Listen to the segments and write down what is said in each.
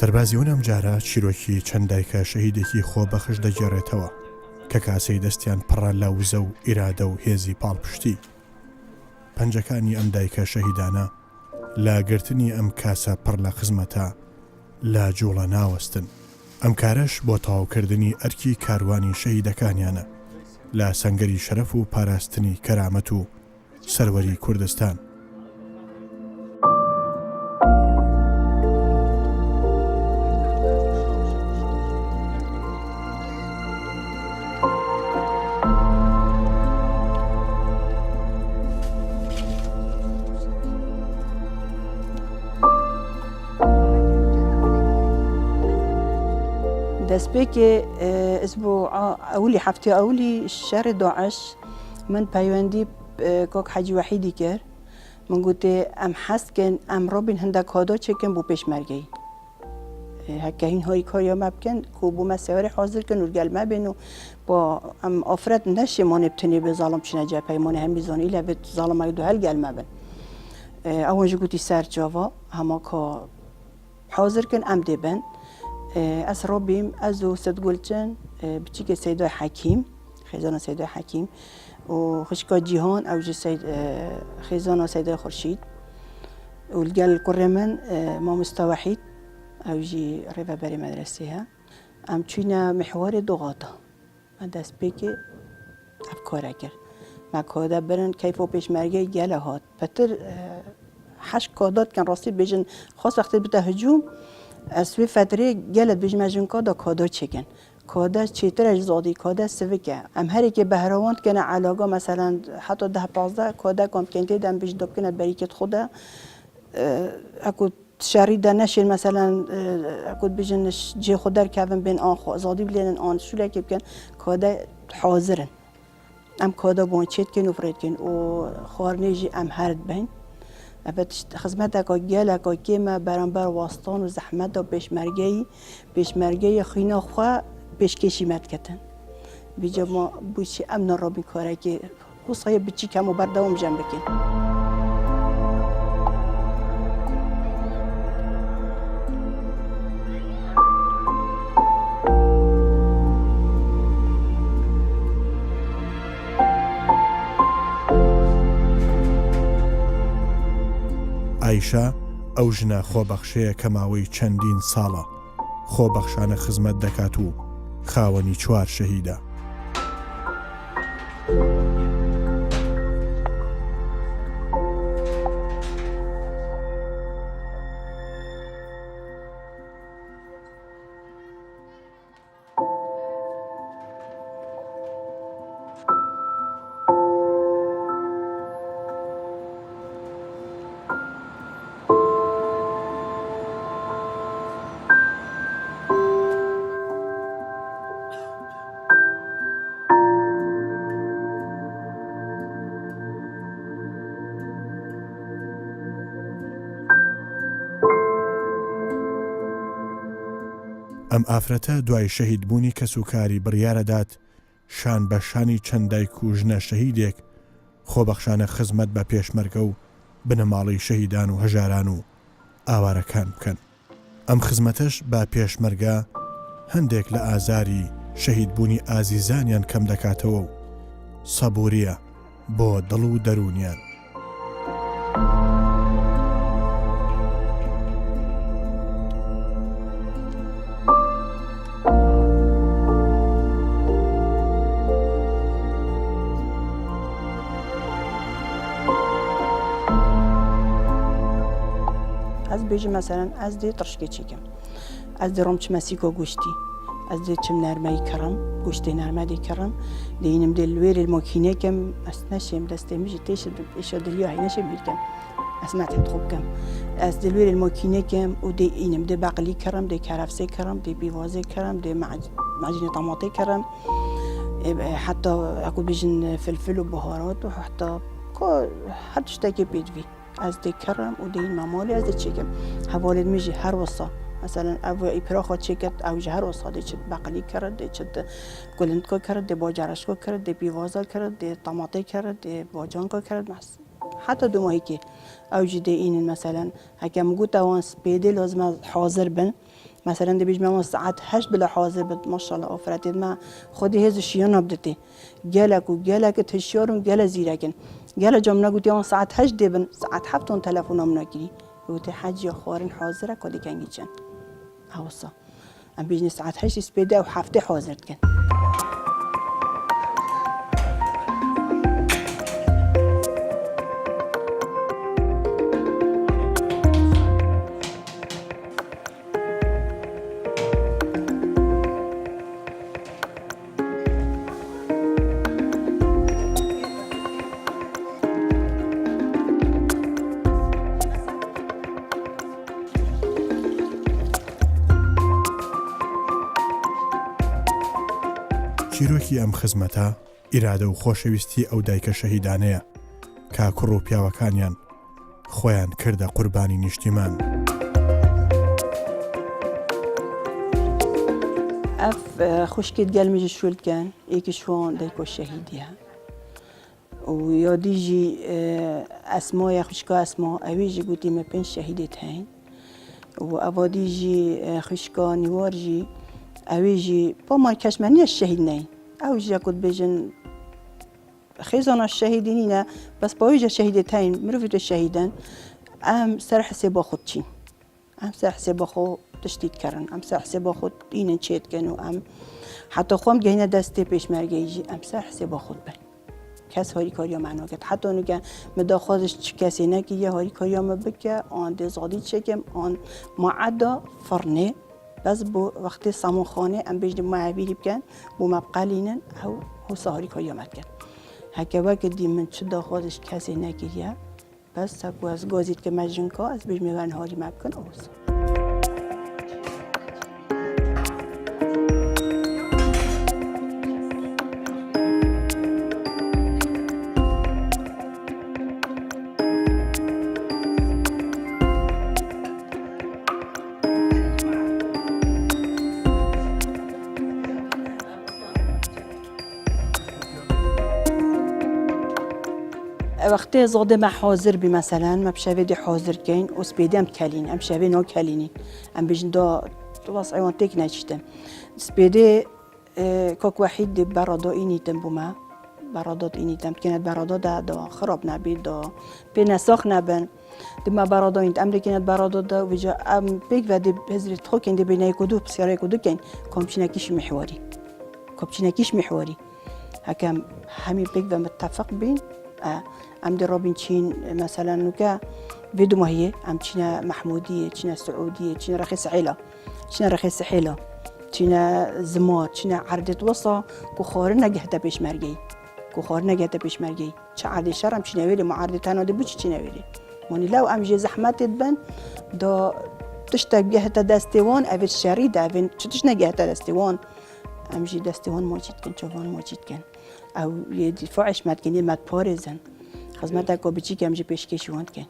سەربازیون ئەم جارە چیرۆکی چەند دایکە شەهیدێکی خۆبەخش دەگێڕێتەوە کە کاسەی دەستیان پڕە لە وزە و ئیرادە و هێزی پاڵپشتی. پەنجەکانی ئەم دایکە شەهیدانە لا گرتنی ئەم کاسە پڕ لە خزمەتە لا جوڵە ناوەستن. ئەم کارەش بۆ تەواوکردنی ئەرکی کاروانی شەهیدەکانیانە لە سەنگەری شەرەف و پاراستنی کەرامەت و سەروەری کوردستان. دەستپێک ئەسبوع ئەولی هەفتەی ئەولی شەڕی داعش من پەیوەندی کۆک حەجی وەحیدی کرد. من گوتێ ئەم حەستکن ئەمڕۆ بین هەندێک کادۆ چێکن بۆ پێشمەرگەی هەکە هین هۆی کاریامە بکەن کۆ بوومە سێوەری حازرکن و گەلمە بێن و بۆ ئەم ئافرەت نەشێمانێ بتنێ بێ زاڵم بچنە جەپەیمانێ هەمی زۆنی لە بێت زاڵمەی دو هەل گەلمە بن. ئەوەنژ گوتی سەر جاوا هەما کە حازرکن ئەم دێبن. از رابیم از و سدگلچن بچی که سیدای حکیم خیزان سیدای حکیم و خشکا جیهان او جی سید خیزان سیدای خورشید و الجل قرمن ما مستوحید او جی ربا بری مدرسه ها ام چینا محور دوغاتا من دست بیکی افکار اگر ما کادا برن کیف و پیشمرگی گله هات پتر حش کادات کن راستی بیجن خاص وقتی بتا هجوم از وی فتره گلت بیش مجن کادا کادا چکن کادا چیتر اجزادی کادا سویکه ام هری که بهرواند کنه علاقه مثلا حتی 10-15 کادا کام کنده دم بیش دب کنه بریکت خوده اکو شریده نشین مثلا اکو بیشن جی خودر کردن بین آن زادی بلین آن شوله که بکن کادا حاضرن ام کادا بون چیت کن و فرید کن و خارنیجی ام هرد بین ابد خدمت اکا گل اکا کیما برانبر واسطان و زحمت و پیشمرگی خینا خواه پیشکشی مد کتن بیجا ما بوچی امن را بیکاره که خصای بچی کم و بردوام جمع بکن. عیشە ئەو ژنە خۆبەخشەیە کە ماوەی چەندین ساڵە خۆبەخشانە خزمەت دەکات و خاوەنی 4 شەهیدە. ئەم ئافرەتە دوای شەهیدبوونی کەسوکاری بڕیارەدات شان بە شانی چەند دایک و ژنە شەهیدێک خۆبەخشانە خزمەت بە پێشمەرگە و بنەماڵی شەهیدان و هەژاران و ئاوارەکان بکەن. ئەم خزمەتەش بە پێشمەرگە هەندێک لە ئازاری شەهیدبوونی ئازیزانیان کەم دەکاتەوە و سەبووریە بۆ دڵ و دەرونیان. از بیش مثلا از دی ترشکی چیکم از دی روم چمسیکو گوشتی از دی چم نرمایی کرم گوشتی نرمادی کرم دینم دلویر الماکینه کم اسنشم دسته میشه تیش ایشا دلیا هینشم بیرکم اسمت خوب کم از دلویر الماکینه کم و دی اینم دی بقلی کرم دی کرفسه کرم دی بیوازه کرم دی معجون طماطم کرم حتی اكو بيجن فلفل وبهارات وحتى هر تشتكي بيدفي از دی کرم و دی مامالی از دی چیکم حوالی میجی هر وسا مثلا او ایپراخا چیکت او هر وسا دی چت بقلی کرد دی چت گلندکو کرد دی باجرشکو کرد دی بیوازا کرد دی طماطم کرد دی باجانکو کرد حتی دو ماهی که او دی این مثلا هکم گوت اوان سپیده لازم حاضر بن مثلا دی بیش ما ساعت 8 بلا حاضر بد ماشاءالله آفرتید ما خودی هز شیان بدته گلک تشیارم گل زیرکن گل جام نگوتی آن ساعت 8 دیبن ساعت 7 اون تلفنم نگیری گوتی حج یا خارن حاضره کلی کنگی چن اوسا ام بیش ساعت 8 سپیده و هفته حاضر کن چیرۆکی ئەم خزمەتە ئیرادە و خۆشەویستی ئەو دایکە شەهیدانەیە کا کوڕ و پیاوەکانیان خۆیان کردە قوربانی نیشتیمان. اف خوشكت قال ميجي شولد كان ايك شلون دايكو الشهيدية وياديجي اسماء يا خوشكا اسماء اويجي قوتي ما بين شهيدت هين واباديجي خوشكا نوارجي اويجي بما كشمانية الشهيد نين اويجي قد بيجن خيزانا الشهيدينينا بس باويجي الشهيدت هين مروفيت الشهيدان ام سرح سيبا خودشين ام سرح سيبا خو تشتیت کردن. ام سر حساب خود اینن چیت کنو ام حتی خوام گهینه دسته پیش مرگیجی ام سر حساب خود بن. کس هایی کاریا معنا کرد. حتی اونجا مداخلش چه کسی نکی یه هایی کاریا مبکه آن دزادی چکم آن معدا فرنه بس بو وقتی سامون خانه ام بیشتر معبیری بکن بو مبقلینن او هو سهاری کاریا مکن. هک وقت دی من چه داخلش کسی نکیه بس سکو از گازیت که مجن کا از بیش میوان هاری مکن اوس. وقتی زاده ما حاضر بی مثلا ما بشوی دی حاضر کن و سپیدم کلین ام شوی نو کلینی ام بیشتر دو واسه ایوان تک نشدم سپیده کاک وحید دی برادا اینیتم بوما برادات اینیتم کنت برادا دا خراب نبید دا پی نساخ نبن دی ما برادا اینت امری کنت برادا دا ویجا ام بیگ و دی هزریت خو کن دی بینای کدو بسیاری کدو کن کامچینکیش محوری هکم همین بیگ و متفق بین ام در رابين تشين مثلا نوكا فيدو ماهية ام تشينا محمودية تشينا سعودية تشينا رخيص حيلة تشينا زمار تشينا عردة وصا كخارنا جهتا بيش مرجي تش عرض الشرم تشينا ويلي معارضة تانا دي بوش تشينا ويلي موني لو ام جي زحمات تبان دا تشتاق جهتا داستيوان افي الشريدة افي تشنا جهتا داستيوان ام جي داستيوان موجود كن شوفان موجود كن او يدفعش مات كن مات باريزن خدمتك کو بچی که همچه پیشکشی وند کن.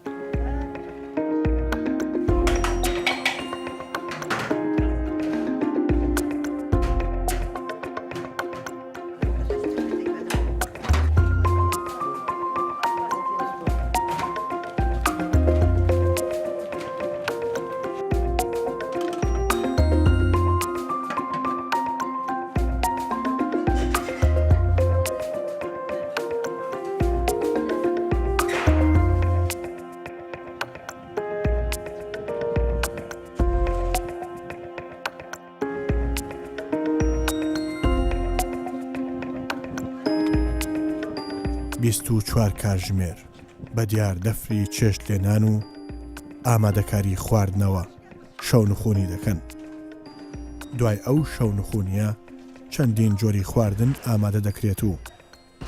بیست و چوار کاتژمێر بە دیار دەفری چێشت لێنان و ئامادەکاری خواردنەوە شەو نخوونی دەکەن. دوای ئەو شەو نخوونیە چەندین جۆری خواردن ئامادە دەکرێت و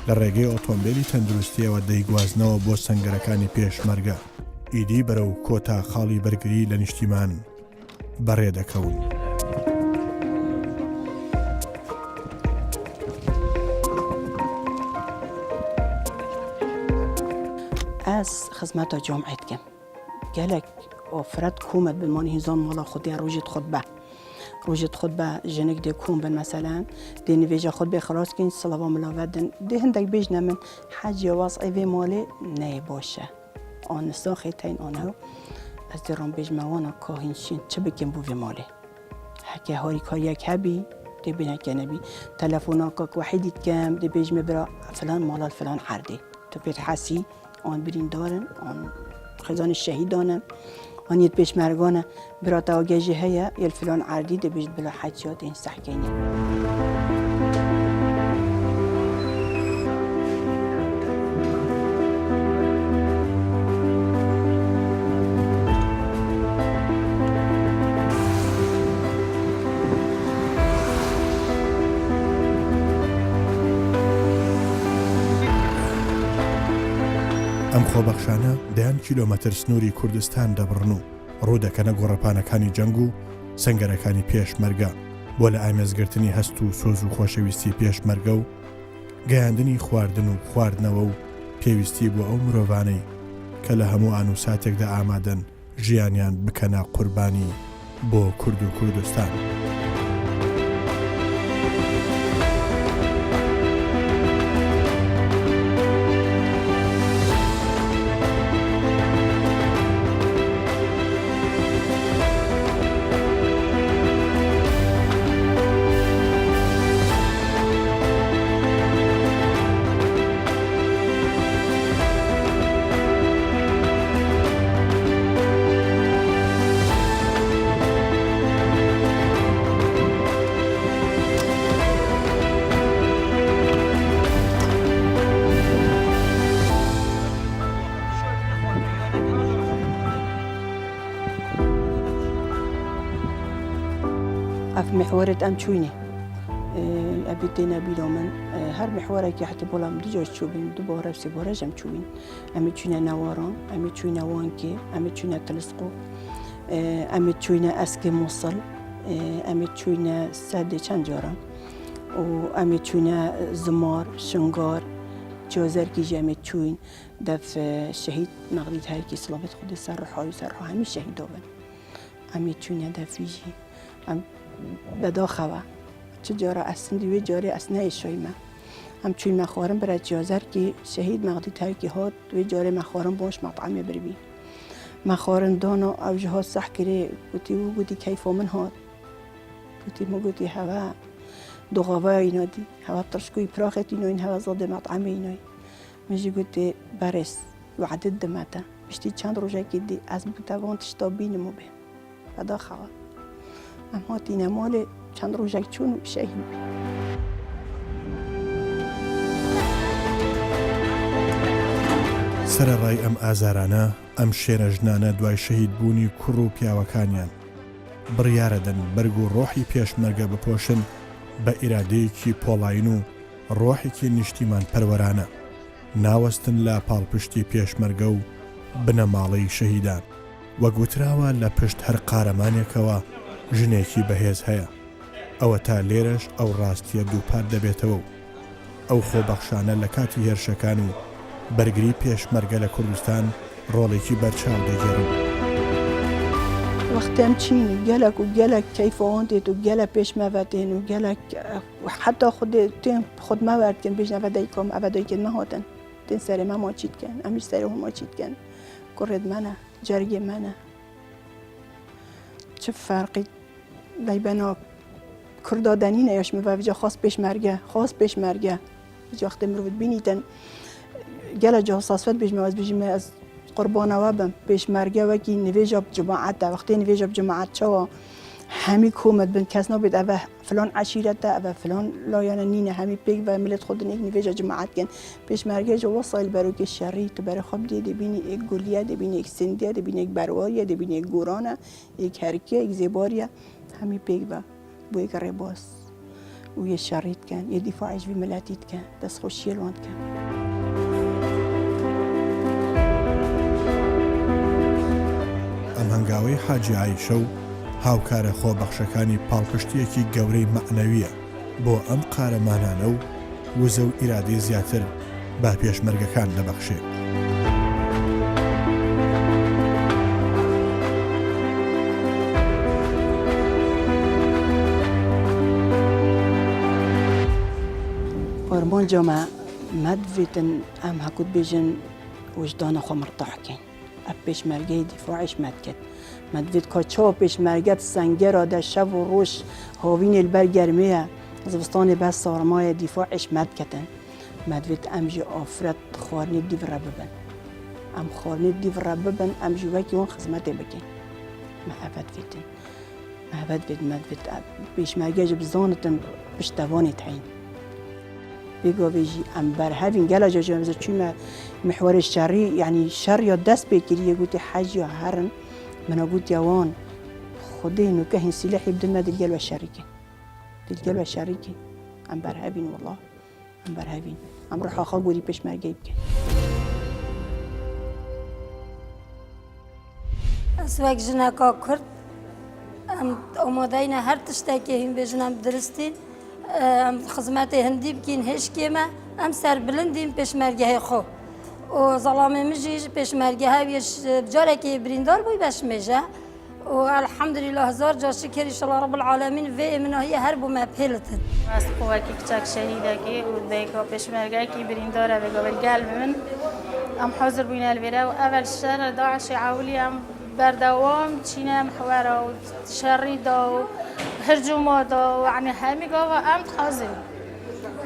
لە ڕێگەی ئۆتۆمبیلی تەندروستیەوە دەیگوازنەوە بۆ سەنگەرەکانی پێشمەرگە ئیدی بەرەو کۆتا خاڵی بەرگری لە نیشتیمان بەڕێ دەکەون. از خدمت جامعیت کم گلک آفرد کومت بمانی هزان مالا خودی روجت خطبه جنگ دی کوم بن مثلا دی نویجا خطبه خلاص کن صلوات ملاودن دی هندک بیش نمن حج واس ایوی مالی نه باشه آن ساخی تین آنها از درام بیش موانا کاهینشین چه بکن بوی مالی حكى هوري كاريك هبي تبين هكا نبي تلفونك وحيد كام دي بيج مبرا فلان مال فلان حردي تبيت حاسي آن برين دارن آن خزان الشهيدانه آن يد بيش مرگانه برا تاجي هيا يل فلان عردي دي بيج بلا حاجات این سحكيني ئەم خۆبەخشانە دەیان کیلۆمەتر سنووری کوردستان دەبڕن و ڕوودەکەنە گۆڕەپانەکانی جەنگ و سەنگەرەکانی پێشمەرگە بۆ لە ئامێزگرتنی هەست و سۆز و خۆشەویستی پێشمەرگە و گەیاندنی خواردن و خواردنەوە و پێویستی بۆ ئەو مرۆڤانەی کە لە هەموو ئان و ساتێکدا ئامادەن ژیانیان بکەنە قوربانی بۆ کورد و کوردستان. اف محورت ام چوینه ابي تينا بيلو من هر محورك حتى بولام ديجوش تشوبين دوباره سيبوره جم تشوبين امي تشوينا نواران امي تشوينا وانكي امي تشوينا تلسقو امي تشوينا اسكي موصل امي تشوينا سد چنجارا و امي تشوينا زمار شنگار جوزر کی جمع تشوين دف شهيد مغرب هاي كي صلابت خود سرحا وسرحا همي شهيد اوبن امي تشوينا دفيجي ام بداخوه چجارا اصلا دیوی جاری اصلا ایشویمه همچون مخارم برای جازر که شهید مغدی تایی که هات دوی جاری مخارم باش مطعمه بروی مخارم دانا اوجه ها صح کره گوتی و گوتی کیفا من هات گوتی ما گوتی هوا دو غواه اینا دی هوا ترشکوی پراخت اینا این هوا زاده مطعمه اینای مجی گوتی برس و عدد دمتا بشتی چند روژه که دی از بوتوان تشتابین مو بین بداخوه ام هاتینا مال چند روزک چون شهید سەرەڕای ئەم ئازارانە ئەم شێرە ژنانە دوای شەهید بوونی کوڕ و پیاوەکانیان بڕیارەدەن بەرگ و ڕۆحی پێشمەرگە بپۆشن بە ئیرادەیەکی پۆڵاین و ڕۆحێکی نیشتیمان پەروەرانە ناوەستن لە پاڵپشتی پێشمەرگە و بنە ماڵەی شەهیدان وەک وتراوە لە پشت هەر قارەمانێکەوە ژنێکی بەهێز هەیە ئەوە تا لێرەش ئەو ڕاستیە دووپات دەبێتەوە و ئەو خۆبەخشانە لە کاتی هێرشەکان و بەرگری پێشمەرگە لە کوردستان ڕۆڵێکی بەرچاو دەگەڕن. وەختەم چینی گەلک و گەلک کەیفەوەندێت و گەلە پێشمەڤەتێن و گەلک حتا خودمەوەردکن بێژنەڤەدەیکۆم ئەڤەدەیکن مەهاتن تێن سەرێ مەما چیتکەن ئەمیش سەرێ هەما چیتکەن کوڕێت منە جەرگێ منە چه فرقی بەیبەنا کوردادەنی نەیەشمە و ویجا خاص پێشمەرگە ویجا وەختێ مرۆڤت بینیتن گەلە جاساسفەت بێژمە ئەس بێژمە ئەس قوربانەوە بم پێشمەرگە وەکی نوێژە جماعەتە وەختێ نوێژە جماعەت چەوە هەمی کۆمەت بن کەس نابێت ئەڤە فلان عەشیرەتە ئەڤە فلان لایەنە نینە هەمی پێک بە ملت خودن ئێک نوێژە جماعەتکەن پێشمەرگەیجا وەسایل بەرۆکێ شەڕی تو بەرە خۆ بدێ دەبینی ئێک گولیە دەبینی ئێک سندیە دەبینی ئێک بەرواریە دەبینی ئێک گۆرانە ئێک هەرکیە ئێک زێباریە هەمی پێک بە بۆ ئێک ڕێباز و یە شەڕیتکەن یە دیفاعیش وی ملەتیتکەن دەستخۆشیە لۆندکەن ئەم هەنگاوەی حاجی عایشە و هاوکارە خۆبەخشەکانی پاڵپشتیەکی گەورەی مەعنەویە بۆ ئەم قارەمانانە و وزە و ئیرادەی زیاتر با پێشمەرگەکان دەبەخشێت. قربان جامعه مدویتن ام هکود بیجن وجدان خو مرتاح کن اب پێشمەرگەی دیفاعیش مد کرد مدوید کاچا پیشمرگت سنگر را در شب و روش هاوین البرگرمیه زبستان بس سارمای دفاعش مد کتن مدوید امجی آفرت خوارنی دیو را ببن ام خوارنی دیو را ببن امجی وکی اون خدمت بکن محبت ویدن محبت وید مدوید پیشمرگه جب زانتن پشتوانی تعیین بگو بیجی ام بر هفین گلا جا جا چون محور الشرعي يعني شر يا دس بكري قلت حاجة هرن من قلت يا وان خدي إنه كهن سلاح يبدل ما دلجل والشركة دلجل والشركة عم برهبين والله عم برهبين عم روح أخاقوري بيش ما جايبك أسواق جنا كاكرت أمودينا هر تشتكي هم بجنا درستين خدماتي هندي بكين هش كيما ام سر بلندیم پیشمرگه خو و ظلامه مجیج پیشمرگه هایش بجارکی بریندار بوی بش میجه و الحمدلله هزار جا شکر انشالله رب العالمین و منو هی هر بو ما بهلتن از قوة کی کچک شهیده کی و دیگه پیشمرگه کی برینداره به قبل قلب من ام حاضر بین الویرا و اول شهر داعش عاولی ام بردوام چینه محوره و شری دا و هرجوم دا و یعنی همه گاوا ام حاضر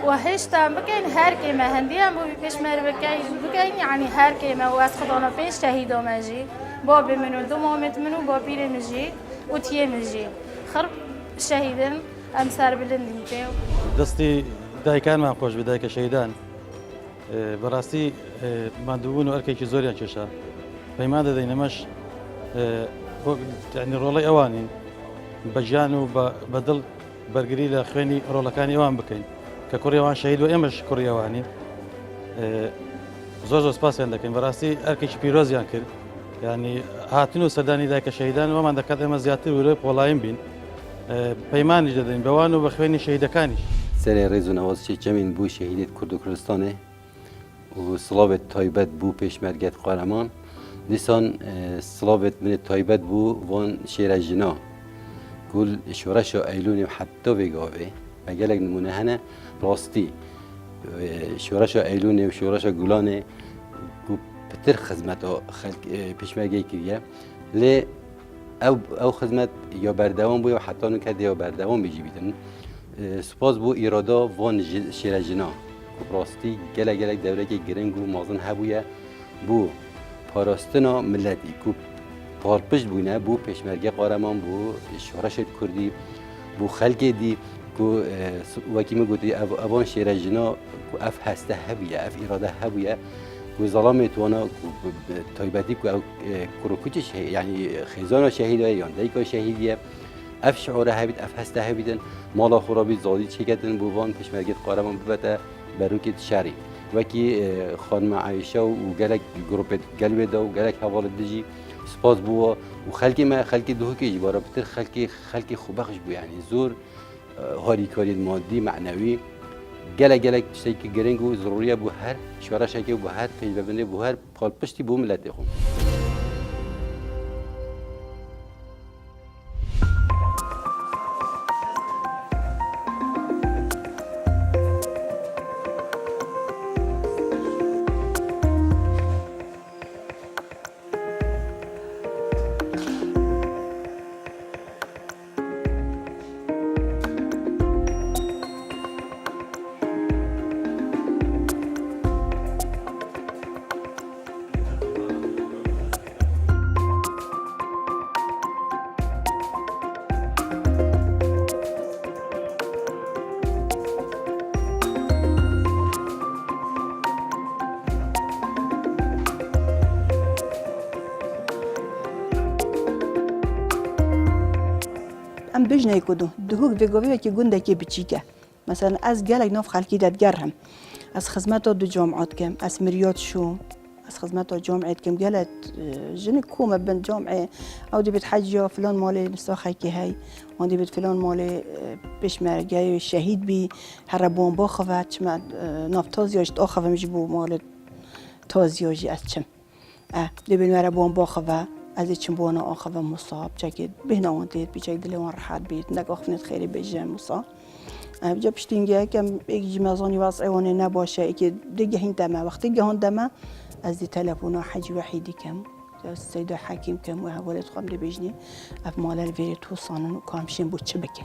و هشتا بکن هر کی مهندی ام بو پیشمر بکن یعنی هر کی ما و از خدانا پیش شهید آمجی باب منو دو مامت منو با پیر مجی و تیه مجی خرب شهیدن ام سر بلندیم که دستی دایکان من خوش به دایک شهیدان براستی من دوون و ارکی زوریان کشا پیمان دادی نماش یعنی رولی اوانین بجان و بدل برگری لخوانی رولکانی اوان بکن که کوریوان شهید و امش کوریوانی زوج سپاسیان دکن براستی ارکیش پیروزیان کرد یعنی هاتنو سردانی دایک شهیدان و من دکات اما زیادتر ولی پولایم بین پیمانی جدین بوانو بخوانی شهیدکانیش سر ریزو نوازشی جمین بو شهیدت کرد و کردستانه و صلابت تایبت بو پیشمرگت قهرمان دیسان صلابت من تایبت بو وان شیر جنا گل شورش ایلونی حتی بگاوه مگلک نمونه هنه راستی شورش ایلونی و شورش گلانه گو بتر خدمت خلق پیشمرگی کریه لی او خدمت یا بردوام بو یا حتی نکرد یا بردوام بجی بیدن سپاس بو ایرادا وان شیر جنا راستی گلک دوره که گرنگ و مازن هبویه بو پاراستنا ملتی کو پارپشت بونه بو پیشمرگه قهرمان بو شورش کردی بو خلق دی کو وکی میگویی اوان شیر جنا کو اف هسته هبیه اف اراده هبیه کو ظلام توانا تایبتی کو کروکوچش یعنی خزانه شهیده یا دیگه شهیدیه اف شعوره هبید اف هسته هبیدن مالا خرابی زادی چکتن بو وان پیشمرگه قهرمان ببته بروکت شری وکی خانم عایشه و گلک گروپ قلب دا و گلک حوالت دجی سپاس بوا و خلقی ما خلقی دوه که جبارا بتر خلقی خوبخش بو یعنی زور هاری کاری مادی معنوی گلک چیزی که گرنگ و ضروریه بو هر شورش که بو هر پیش ببنده بو هر پال پشتی بو ملت خون ام بجنه کدو دهوک وگوی که گنده که بچیکه مثلا از گلک ناف خلکی دادگرهم از خدمت دو جامعات کم از مریات شو از خدمت جامعات کم گلت جن کومه بن جامعه او دی بت حجیا فلان مال نساخه که هی و دی بت فلان مال پیشمرگه شهید بی هر بمب خوات چم ناف تازیاش آخه میجبو مال تازیاجی از چم دی بن هر بمب خوات از چم بونا آخه مصاب چکید بهنامونتید بیچک دلوان راحت بید نگاهنت خیلی بجم مصاب بجا پشتینگه کم یک جمازانی واسه اونه نباشه که دیگه هین دمه وقتی گهان دمه از دی تلفن حج وحیدی کم السيد حكيم كم وولد خام لبيجني اف مال الفيري تو صانن وكامشين بو چه بكن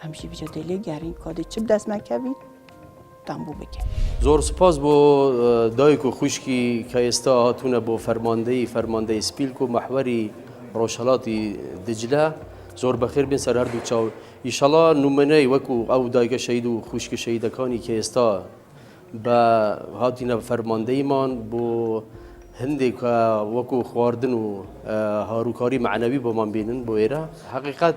همشي بيجا دلي گارين كادي چه دست مكبي تامبو بكن زور سپاس بو دایکو خوشکی که استا هاتونه بو فرمانده سپیلکو محوری روشلاتی دجله زور بخیر بین سر هر دو چاو ایشالا نمونه وکو او دایک شهید و خوشک شهیدکانی که استا با هاتینا فرمانده ایمان بو هندی که وکو خواردن و هاروکاری معنوی با من بینن بو ایره حقیقت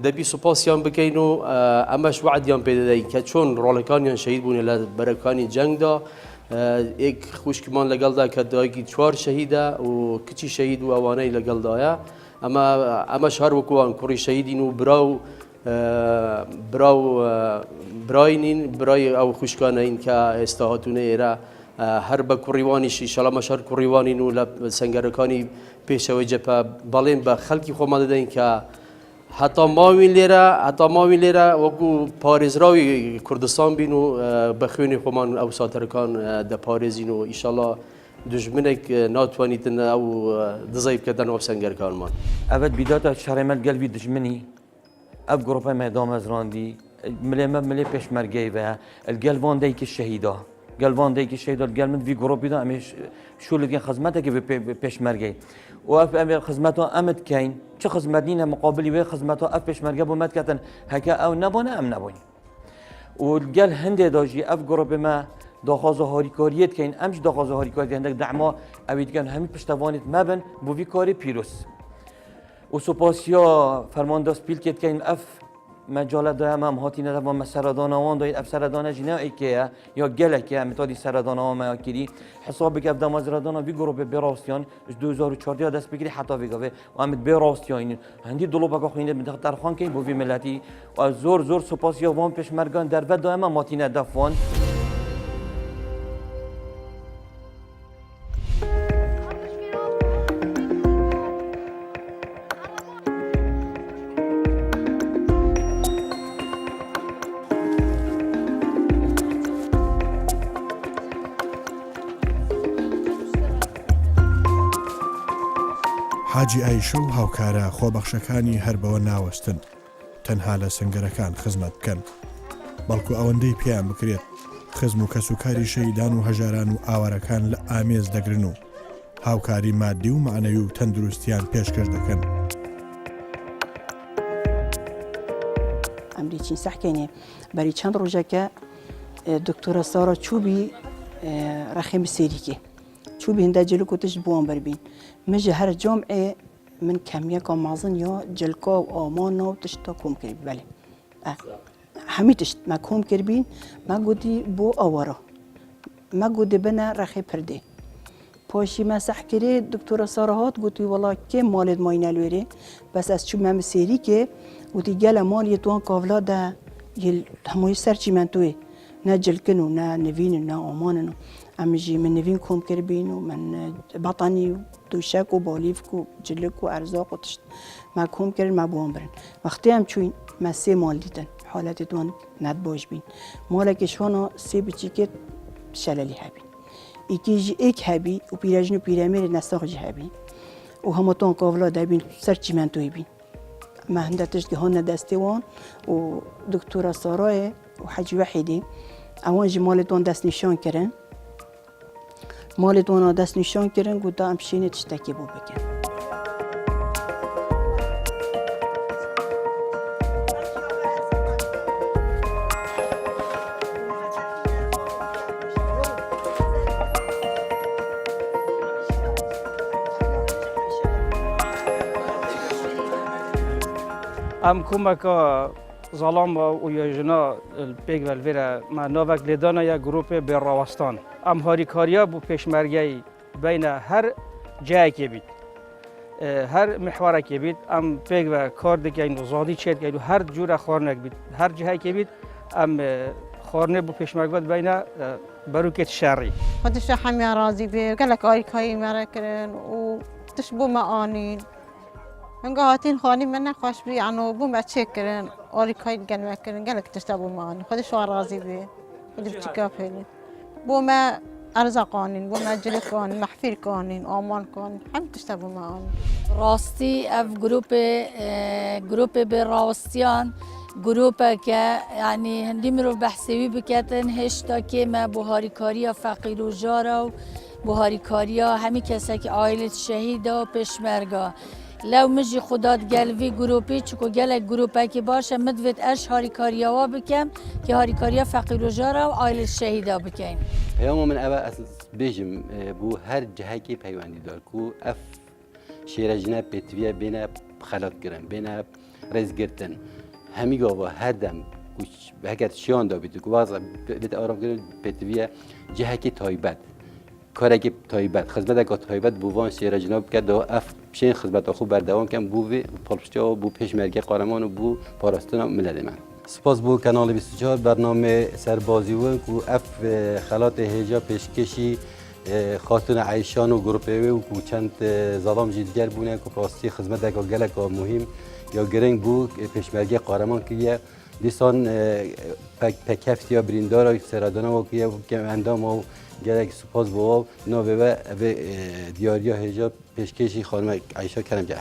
دبی سپاسیان بکین و امش وعدیان پیدا دی که چون رولکانیان شهید بونه لبرکانی جنگ دا یک خوشکمان لگل دا که دایکی 4 شهیده و کچی شهید و اوانه لگل دایا اما امش هر وکوان کوری شهیدین و برای او خوشکانه این که استهاتونه ایره هر با کوریوانیش ایشالا مشهر کوریوانین و سنگرکانی پیشوی جپا بالین با خلکی خو ماده دین که حتی ماوین لیره وکو پاریز راوی کردستان بینو بخوینی خومان او ساترکان ده پاریزین و ایشالا دجمنك ناتوانيتن او دزايب كدن او سنگركان مان ابد بداية شرمت قلبي دجمني اب جروبا ميدان ازراندي ملي پشمرگي و القلبان ديك الشهيدا القلب في جروبي دا امش شو اللي خدمتك في پشمرگي واف ام خدمته امد كاين چه خدمتنا مقابل و خدمته اف پشمرگي بومت كتن هكا او نبونه ام نبوني والقل هندي داجي اف جروب ما داخاز هاریکاریت که این امش داخاز هاریکاریت هندک دعما اوید کن همین پشتوانیت مبن بوی کاری پیروز و سپاسیا فرمانده سپیل کت که این اف مجال دایم هم هاتی ندوان ما سردان آوان داید اف سردانه جنه ایکه یا گله که متادی سردان آوان ما کری حساب که اف دام سردان وی گروه براستیان 2014 دست بگیری حتی ویگاوه و امید براستیان هندی دلوبا که خوینده منطقه ترخان که بوی ملتی و زور سپاسیا وان پشمرگان در ود دایم هم هاتی ندوان حاجی ئایشە و هاوکارە خۆبەخشەکانی هەر بەوە ناوەستن تەنها لە سنگەرەکان خزمەت بکەن بەڵکو ئەوەندەی پێیان بکرێت خزم و کەسوکاری شەیدان و هەژاران و ئاوارەکان لە ئامێز دەگرن و هاوکاری مادی و معنەوی و تەندروستیان پێشکەش دەکەن ئەمری چین سەحکەینێ بەری چەند ڕۆژەکە دکتۆرە سارا چوبی ڕەخێم سێریکێ چوبی هەندە جلوک و تشت بووان بەربین مژە هەر جۆمعێ من کەمیەکە مازن یا جلکا و ئامانە و تشتا کۆم کردی بەێ هەمی تشت مە کۆم کردبین مە گوتی بۆ ئەوەڕە مە گوتی بنە ڕەخێ پردێ پاشی مە سەحکرێ دکتۆرە سارا هات گوتی وەڵا کێ مالێت ماینە لێرێ بەس ئەس چوو مەمە سێریکێ وتی گەلە مالیە توان کاڤلا دا هەمووی سەرچی من توێ نە جلکن و نە نڤینن نە ئامانن و ئەمژی من نڤین کۆم کردبین و من بەتانی و دووشەک و بالیفک و جلک و ئەرزاق و تشت مە کۆم کرد مە بۆم برن وەختی ئەم چوین مە سێ مال دیتن حالەتی توان نەت باش بین مالێکیشوانە سێ بچیکێت شەلەلی هەبین ئیکیژی ئێک هەبی و پیرەژن و پیرەمێری نەساغجی هەبی و هەمووتان کاڤلا دەبین سەرچی من توی بین ما هەندە تشتگە هۆنە دەستێوان و دکتۆرە سارایە و حەجی وەحیدی ئەوان ژی مالێتوان دەستنیشان کردن مالێتوانە دەستنیشان کردن گوتا ئەم شوێنێ تشتێکی بۆ بکەن ام کمکا ظلام و یاجنا پیگ ولویره ما نوک لیدانا یا گروپ بیراوستان ام هاریکاریا بو پیشمرگی بین هر جایی که بید هر محوره که بید ام پیگ و کار دیگه زادی چید که هر جور خورنک بید هر جایی که بید ام خورنه بو پیشمرگی بین بروکت شری خودش همه راضی به گلک آریکایی مرا کردن و تشبو معانین هنگاه هاتین خانی من نخواش بی عنو بوم بچه کردن آریکایی گلک کردن گلک تشتبو معانی خودش راضی به خودش چیکار پیلی بوم ارزاق آنین و مجلس کانین محفل کانین آمان کانین هم تشتا بو ما آنین راستی اف گروپ به راستیان گروپ که یعنی هندی مرو بحثی بکتن هشتا که ما بوهاری کاری فقیر و جارا و بوهاری کاری همی کسی که عائلت شهید و پشمرگا لو مجی خداد گلوی گروپی چکو گلک گروپی که باشه مدوید اش هاری کاریا وا بکم که هاری کاریا فقیر و جارا و عائلت شهیدا بکن پیام من اول اساس بیجم بو هر جهه کی پیوندی دار کو اف شیرجنه پتویه بین خلات گرن بین رز گرتن همی گاوا هر دم کوچ هکت شیان دا بیت کو واز بیت آرام گرن پتویه جهه کی تایبت کاری که تایبت خدمت که تایبت بووان شیرجنه بکرد دو اف شین خدمت خوب بردوام کم بو و پالپشتیا و بو پیشمرگی قهرمان و بو پاراستن ملت من سپاس بو کانال 24 برنامه سربازی و کو اف خلات هجا پیشکشی خاتون عیشان و گروپی و کو چند زلام جدیگر بونه کو پاستی خدمت که گلک مهم یا گرنگ بو پیشمرگی قهرمان کیه دیسان پکفتی یا بریندار سرادانه و که اندام و گلک سپاس بو نو و دیاریا هجا پیشکشی خانم عیشا کرم جه